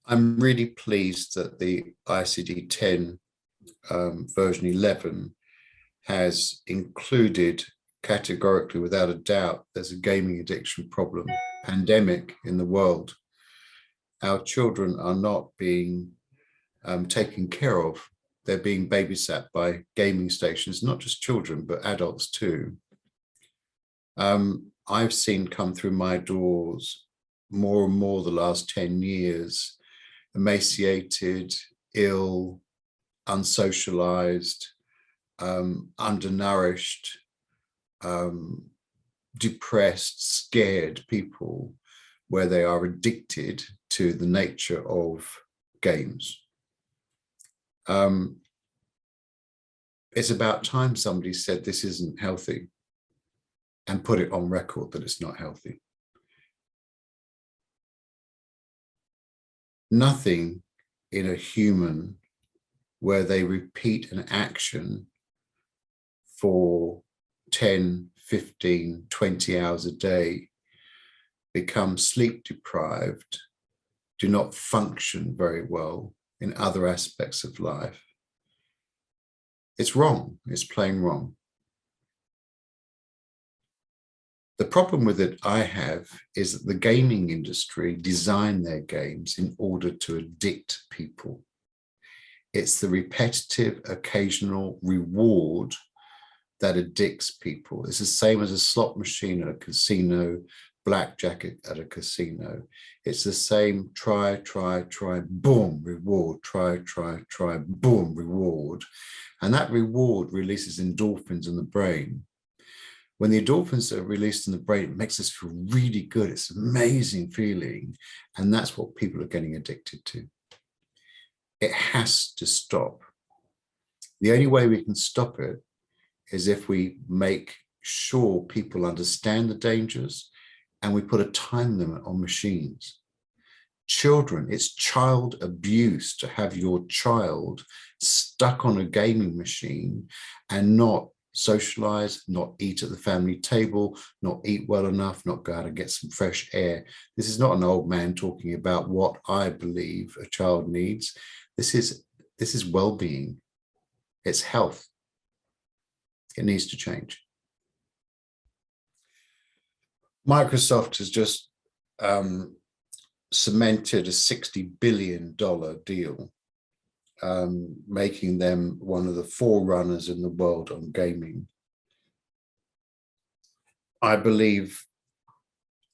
I'm really pleased that the ICD-10 version 11 has included categorically, without a doubt, there's a gaming addiction problem, pandemic in the world. Our children are not being taken care of. They're being babysat by gaming stations, not just children, but adults too. I've seen come through my doors more and more the last 10 years, emaciated, ill, unsocialized, undernourished, depressed, scared people where they are addicted to the nature of games. It's about time somebody said this isn't healthy and put it on record that it's not healthy. Nothing in a human where they repeat an action for 10, 15, 20 hours a day, become sleep deprived, do not function very well in other aspects of life. It's wrong. It's plain wrong. The problem with it I have is that the gaming industry designed their games in order to addict people. It's the repetitive, occasional reward that addicts people. It's the same as a slot machine at a casino, blackjack at a casino. It's the same try, boom, reward, try, boom, reward. And that reward releases endorphins in the brain. When the endorphins are released in the brain, it makes us feel really good. It's an amazing feeling. And that's what people are getting addicted to. It has to stop. The only way we can stop it is if we make sure people understand the dangers and we put a time limit on machines. Children, it's child abuse to have your child stuck on a gaming machine and not socialize, not eat at the family table, not eat well enough, not go out and get some fresh air. This is not an old man talking about what I believe a child needs. This is well-being. It's health. It needs to change. Microsoft has just cemented a $60 billion deal, making them one of the forerunners in the world on gaming. I believe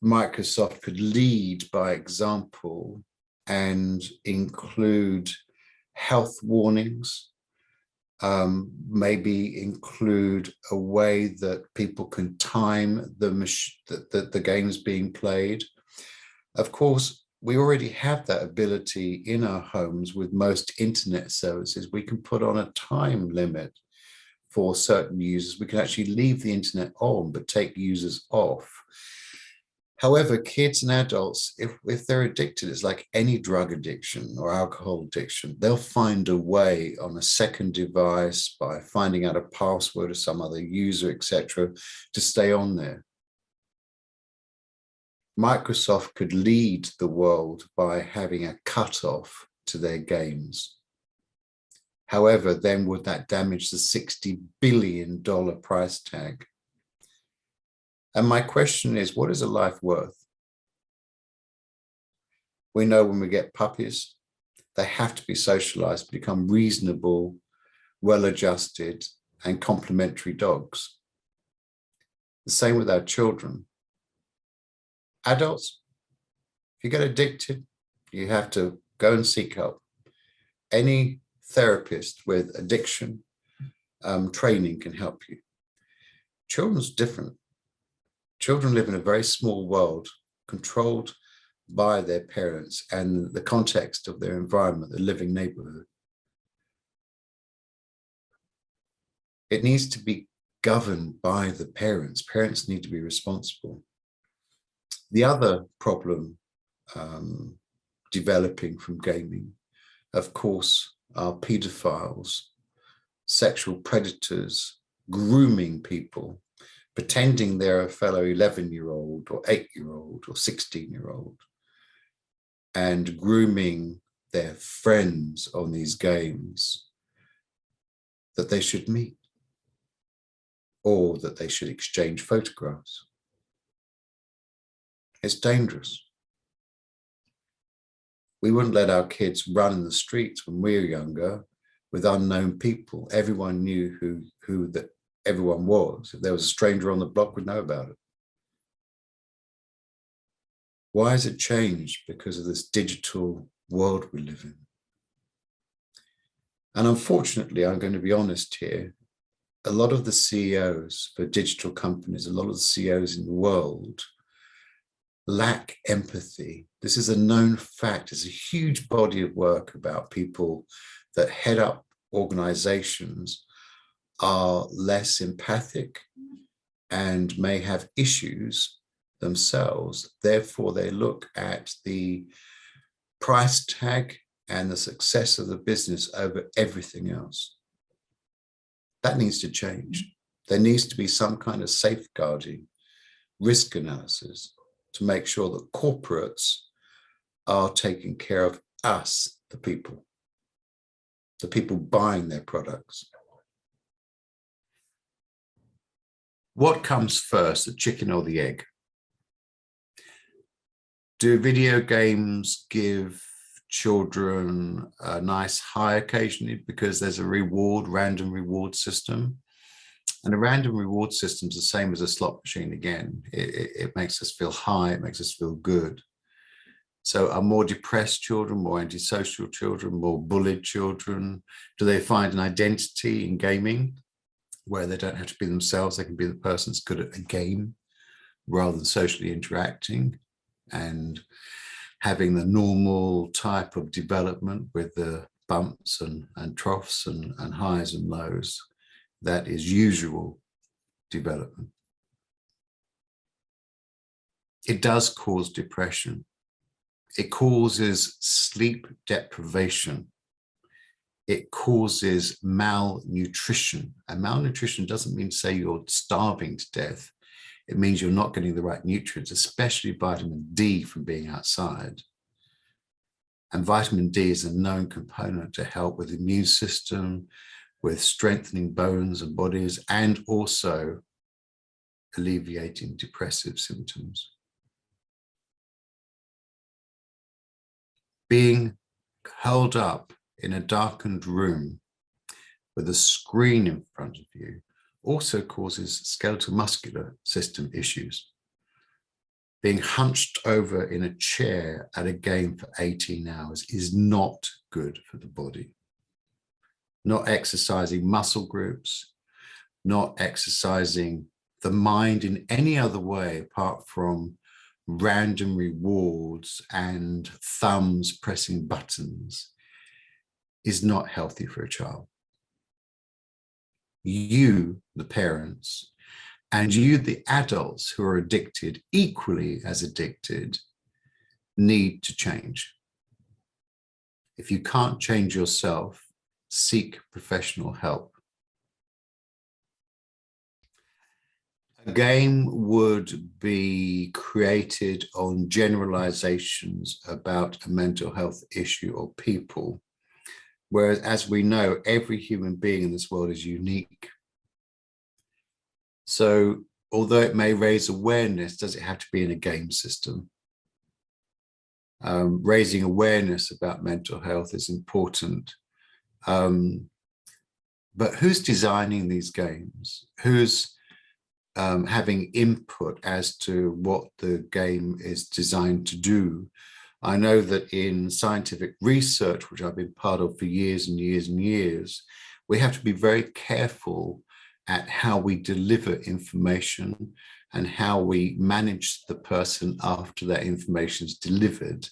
Microsoft could lead by example and include health warnings, maybe include a way that people can time the games being played. Of course, we already have that ability in our homes with most internet services. We can put on a time limit for certain users. We can actually leave the internet on, but take users off. However, kids and adults, if they're addicted, it's like any drug addiction or alcohol addiction. They'll find a way on a second device by finding out a password or some other user, etc., to stay on there. Microsoft could lead the world by having a cutoff to their games. However, then would that damage the $60 billion price tag? And my question is, what is a life worth? We know when we get puppies, they have to be socialized, become reasonable, well-adjusted, and complementary dogs. The same with our children. Adults, if you get addicted, you have to go and seek help. Any therapist with addiction training can help you. Children's different. Children live in a very small world, controlled by their parents and the context of their environment, the living neighborhood. It needs to be governed by the parents. Parents need to be responsible. The other problem developing from gaming, of course, are pedophiles, sexual predators, grooming people, pretending they're a fellow 11-year-old or 8-year-old or 16-year-old, and grooming their friends on these games that they should meet, or that they should exchange photographs. It's dangerous. We wouldn't let our kids run in the streets when we were younger with unknown people. Everyone knew who that everyone was. If there was a stranger on the block, we'd know about it. Why has it changed? Because of this digital world we live in. And unfortunately, I'm going to be honest here, a lot of the CEOs for digital companies, a lot of the CEOs in the world lack empathy. This is a known fact. There's a huge body of work about people that head up organizations are less empathic and may have issues themselves. Therefore, they look at the price tag and the success of the business over everything else. That needs to change. There needs to be some kind of safeguarding risk analysis to make sure that corporates are taking care of us, the people buying their products. What comes first, the chicken or the egg? Do video games give children a nice high occasionally because there's a random reward system? And a random reward system is the same as a slot machine again. It makes us feel high, it makes us feel good. So are more depressed children, more antisocial children, more bullied children? Do they find an identity in gaming where they don't have to be themselves? They can be the person that's good at a game rather than socially interacting and having the normal type of development with the bumps and troughs and highs and lows. That is usual development. It does cause depression. It causes sleep deprivation. It causes malnutrition. And malnutrition doesn't mean, say, you're starving to death. It means you're not getting the right nutrients, especially vitamin D from being outside. And vitamin D is a known component to help with the immune system, with strengthening bones and bodies, and also alleviating depressive symptoms. Being held up in a darkened room with a screen in front of you also causes skeletal muscular system issues. Being hunched over in a chair at a game for 18 hours is not good for the body. Not exercising muscle groups, not exercising the mind in any other way apart from random rewards and thumbs pressing buttons is not healthy for a child. You, the parents, and you, the adults who are addicted, equally as addicted, need to change. If you can't change yourself, seek professional help. A game would be created on generalizations about a mental health issue or people, whereas, as we know, every human being in this world is unique. So although it may raise awareness, does it have to be in a game system? Raising awareness about mental health is important. But who's designing these games? Who's having input as to what the game is designed to do? I know that in scientific research, which I've been part of for years and years and years, we have to be very careful at how we deliver information and how we manage the person after that information is delivered.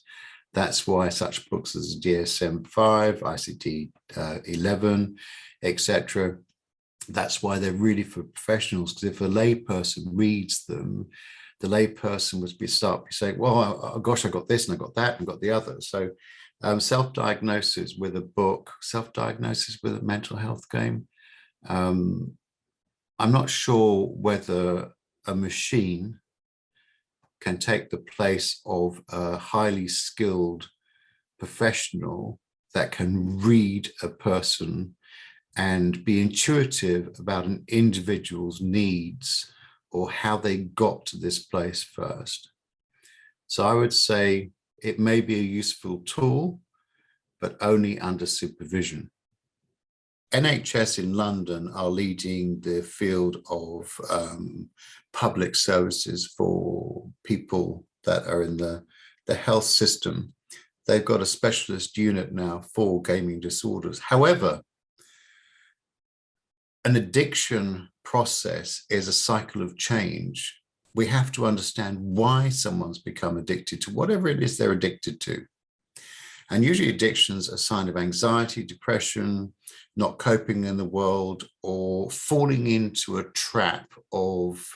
That's why such books as DSM-5, ICD-11, etc., that's why they're really for professionals, because if a layperson reads them, the layperson would start saying, well, gosh, I got this and I got that and got the other. So self-diagnosis with a book, self-diagnosis with a mental health game, I'm not sure whether a machine can take the place of a highly skilled professional that can read a person and be intuitive about an individual's needs or how they got to this place first. So I would say it may be a useful tool, but only under supervision. NHS in London are leading the field of public services for people that are in the health system. They've got a specialist unit now for gaming disorders. However, an addiction process is a cycle of change. We have to understand why someone's become addicted to whatever it is they're addicted to. And usually addictions are a sign of anxiety, depression, not coping in the world, or falling into a trap of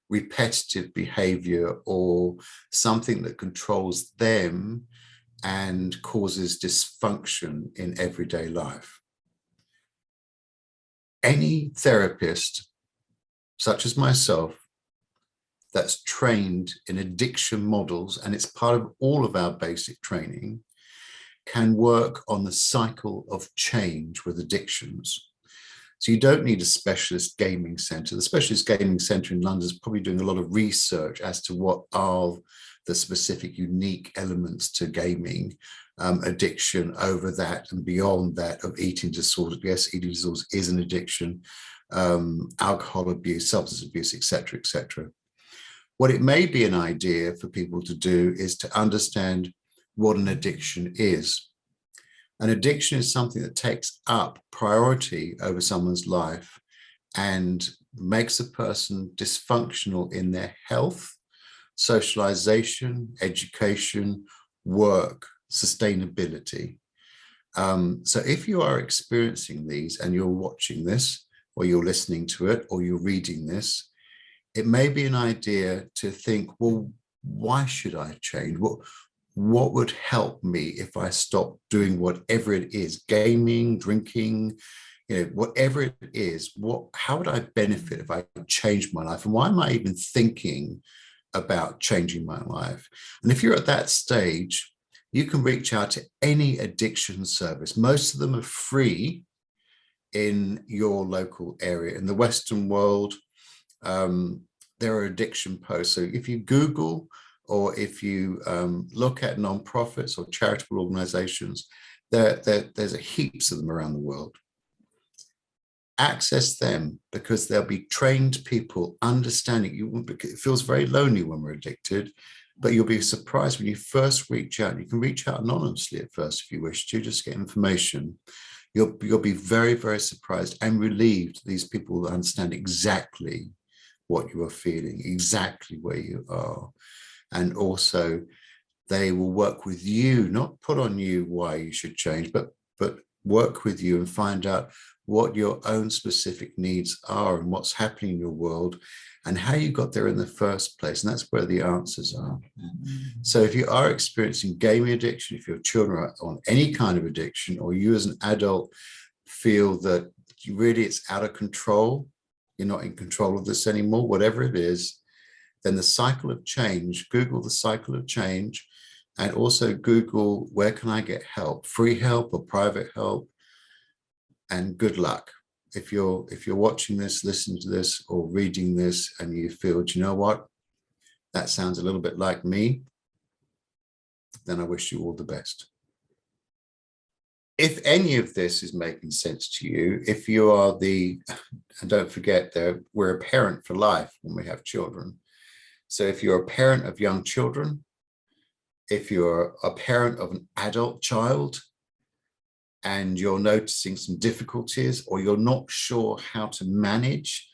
repetitive behavior or something that controls them and causes dysfunction in everyday life. Any therapist, such as myself, that's trained in addiction models, and it's part of all of our basic training, can work on the cycle of change with addictions. So you don't need a specialist gaming center. The specialist gaming center in London is probably doing a lot of research as to what are the specific unique elements to gaming addiction over that and beyond that of eating disorders. Yes, eating disorders is an addiction, alcohol abuse, substance abuse, etc., etc. What it may be an idea for people to do is to understand what an addiction is. An addiction is something that takes up priority over someone's life and makes a person dysfunctional in their health, socialization, education, work, sustainability. So if you are experiencing these and you're watching this, or you're listening to it, or you're reading this, it may be an idea to think, well, why should I change? What would help me if I stopped doing whatever it is, gaming, drinking, whatever it is, how would I benefit if I changed my life? And why am I even thinking about changing my life? And if you're at that stage, you can reach out to any addiction service. Most of them are free in your local area. In the Western world, there are addiction posts. So if you Google or if you look at nonprofits or charitable organizations, there's heaps of them around the world. Access them because there'll be trained people understanding you. It feels very lonely when we're addicted, but you'll be surprised when you first reach out. You can reach out anonymously at first if you wish to, just get information. You'll be very, very surprised and relieved these people will understand exactly what you are feeling, exactly where you are. And also they will work with you, not put on you why you should change, but work with you and find out what your own specific needs are and what's happening in your world and how you got there in the first place. And that's where the answers are. So if you are experiencing gaming addiction, if your children are on any kind of addiction, or you as an adult feel that really it's out of control, you're not in control of this anymore, whatever it is, then the cycle of change, Google the cycle of change, and also Google, where can I get help, free help or private help, and good luck. If you're watching this, listening to this, or reading this, and you feel, do you know what, that sounds a little bit like me, then I wish you all the best. If any of this is making sense to you, if you are and don't forget that we're a parent for life when we have children. So if you're a parent of young children, if you're a parent of an adult child, and you're noticing some difficulties, or you're not sure how to manage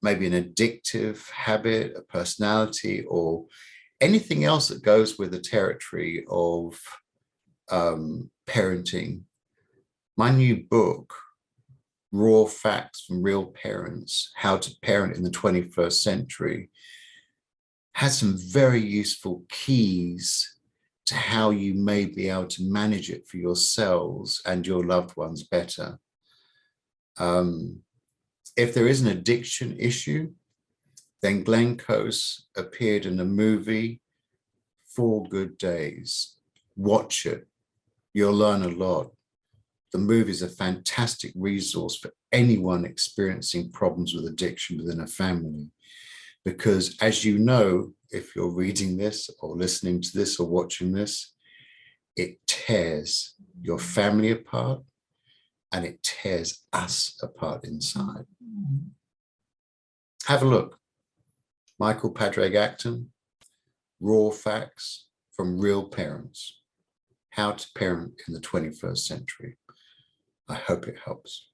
maybe an addictive habit, a personality, or anything else that goes with the territory of parenting, my new book, Raw Facts from Real Parents, How to Parent in the 21st Century, has some very useful keys to how you may be able to manage it for yourselves and your loved ones better. If there is an addiction issue, then Glenn Close appeared in a movie, 4 Good Days. Watch it. You'll learn a lot. The movie is a fantastic resource for anyone experiencing problems with addiction within a family. Because as you know, if you're reading this or listening to this or watching this, it tears your family apart and it tears us apart inside. Have a look. Michael Padraig Acton, Raw Facts from Real Parents. How to Parent in the 21st Century. I hope it helps.